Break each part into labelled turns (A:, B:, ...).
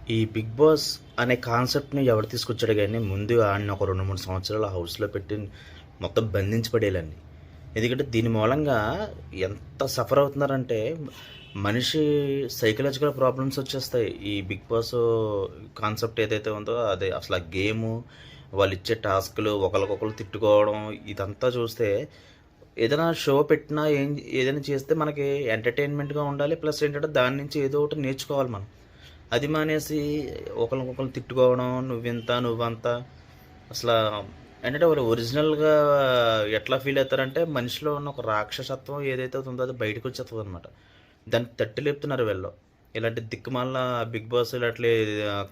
A: ఈ 'big boss' అనే కాన్సెప్ట్‌ని ఎవరు తీసుకొచ్చాడో గానీ, ముందు ఆడిని ఒక 2, 3 సంవత్సరాలు ఆ హౌస్‌లో పెట్టి మొత్తం బంధించి పడేయాలండి. ఎందుకంటే దీని మూలంగా ఎంత సఫర్ అవుతున్నారంటే, మనిషి సైకలాజికల్ ప్రాబ్లమ్స్ వచ్చేస్తాయి. ఈ 'బిగ్ బాస్' కాన్సెప్ట్ ఏదైతే ఉందో అదే అసలు ఆ గేము, వాళ్ళిచ్చే టాస్క్‌లు, ఒకళ్ళకొకళ్ళు తిట్టుకోవడం ఇదంతా చూస్తే ఏదైనా షో పెట్టినా ఏదైనా చేస్తే మనకి ఎంటర్‌టైన్‌మెంట్‌గా ఉండాలి. ప్లస్ ఏంటంటే దాని నుంచి ఏదో ఒకటి నేర్చుకోవాలి మనం. అది మానేసి ఒకళ్ళనొకళ్ళని తిట్టుకోవడం, నువ్వింత, నువ్వంత అసలా ఏంటంటే వాళ్ళు ఒరిజినల్‌గా ఎట్లా ఫీల్ అవుతారంటే మనిషిలో ఉన్న ఒక రాక్షసత్వం ఏదైతే ఉందో అది బయటకొచ్చేస్తదనమాట. దాన్ని తట్టి లేపుతున్నారు వీళ్ళు. ఇలాంటి దిక్కుమాలిన 'బిగ్ బాస్' ఇలాంటి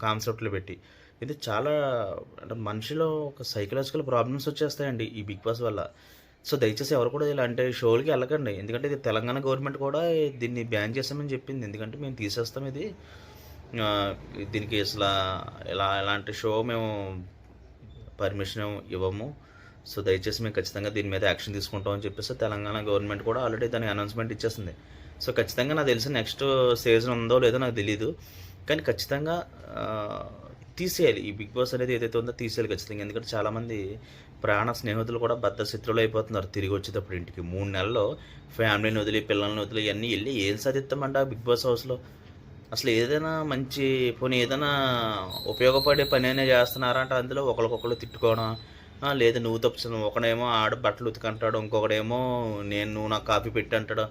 A: కాన్సెప్ట్‌లు పెట్టి. ఇది చాలా అంటే మనిషిలో ఒక సైకలాజికల్ ప్రాబ్లమ్స్ వచ్చేస్తాయండి ఈ 'బిగ్ బాస్' వల్ల. సో, దయచేసి ఎవరు కూడా ఇలాంటి షోలకి ఎళ్ళకండి. ఎందుకంటే ఇది తెలంగాణ గవర్నమెంట్ కూడా దీన్ని బ్యాన్ చేసామని చెప్పింది. ఎందుకంటే మేము తీసేస్తాం ఇది. ఆహ్, దీనికి ఎలాంటి షో మేము పర్మిషన్ ఇవ్వము. సో, దయచేసి మేము ఖచ్చితంగా దీని మీద యాక్షన్ తీసుకుంటాం అని చెప్పేసి తెలంగాణ గవర్నమెంట్ కూడా ఆల్రెడీ దానికి అనౌన్స్‌మెంట్ ఇచ్చేసింది. సో, ఖచ్చితంగా నాకు తెలిసి నెక్స్ట్ సీజన్ ఉందో లేదో నాకు తెలీదు. కానీ ఖచ్చితంగా ఆహ్, తీసేయాలి. ఈ 'బిగ్ బాస్' అనేది ఏదైతే ఉందో తీసేయాలి ఖచ్చితంగా. ఎందుకంటే చాలామంది ప్రాణ స్నేహితులు కూడా బద్ధశత్రువులు అయిపోతున్నారు తిరిగొచ్చేటప్పుడు ఇంటికి. 3 నెలల్లో ఫ్యామిలీని వదిలి, పిల్లల్ని వదిలి ఇయన్నీ ఎళ్లి ఏం సాధిస్తామండి ఆ 'బిగ్ బాస్' హౌస్‌లో? అసలు ఏదైనా మంచి పోనీ ఏదైనా ఉపయోగపడే పనైనా చేస్తున్నారా అంటే అందులో ఒకళ్ళకొకళ్ళు తిట్టుకోవడం. లేదు నువ్వు తప్పు ఒకడేమో ఆడు బట్టలు ఉతికంటాడు. ఇంకొకడేమో నువ్వు నాకు కాఫీ పెట్టు అంటాడు.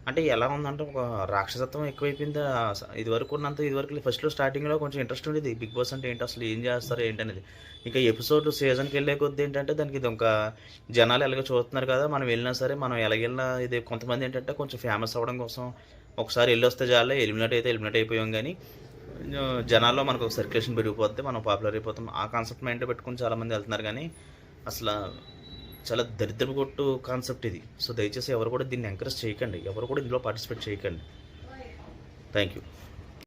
A: అంటే ఎలా ఉందంటే ఒక రాక్షసత్వం ఎక్కువైపోయింది. ఇదివరకు ఉన్నంత ఇదివరకు ఫస్ట్‌లో స్టార్టింగ్‌లో కొంచెం ఇంట్రెస్ట్ ఉండేది. 'బిగ్ బాస్' అంటే ఏంటి అసలు ఏం చేస్తారు ఏంటనేది. ఇక ఎపిసోడ్ సీజన్‌కెళ్ళే కొద్దీ ఏంటంటే దానికి ఇదొక జనాలు ఎలాగో చూస్తున్నారు కదా! మనం వెళ్ళినా సరే మనం ఎలాగెళ్ళినా ఇది కొంతమంది ఏంటంటే కొంచెం ఫేమస్ అవ్వడం కోసం ఒకసారి ఎళ్ళొస్తే చాలులే ఎలిమినేట్ అయితే ఎలిమినేట్ అయిపోయాం గానీ జనాల్లో మనకు ఒక సర్క్యులేషన్ పెరిగిపోద్ది. మనం పాపులర్ అయిపోతాం. ఆ కాన్సెప్ట్ మైండ్‌లో పెట్టుకొని చాలామంది ఎళ్తున్నారు గానీ అసల చాలా దరిద్రపు కొట్టు కాన్సెప్ట్ ఇది. సో, దయచేసి ఎవరు కూడా దీన్ని ఎంకరేజ్ చేయకండి. ఎవరు కూడా ఇందులో పార్టిసిపేట్ చేయకండి. Thank you.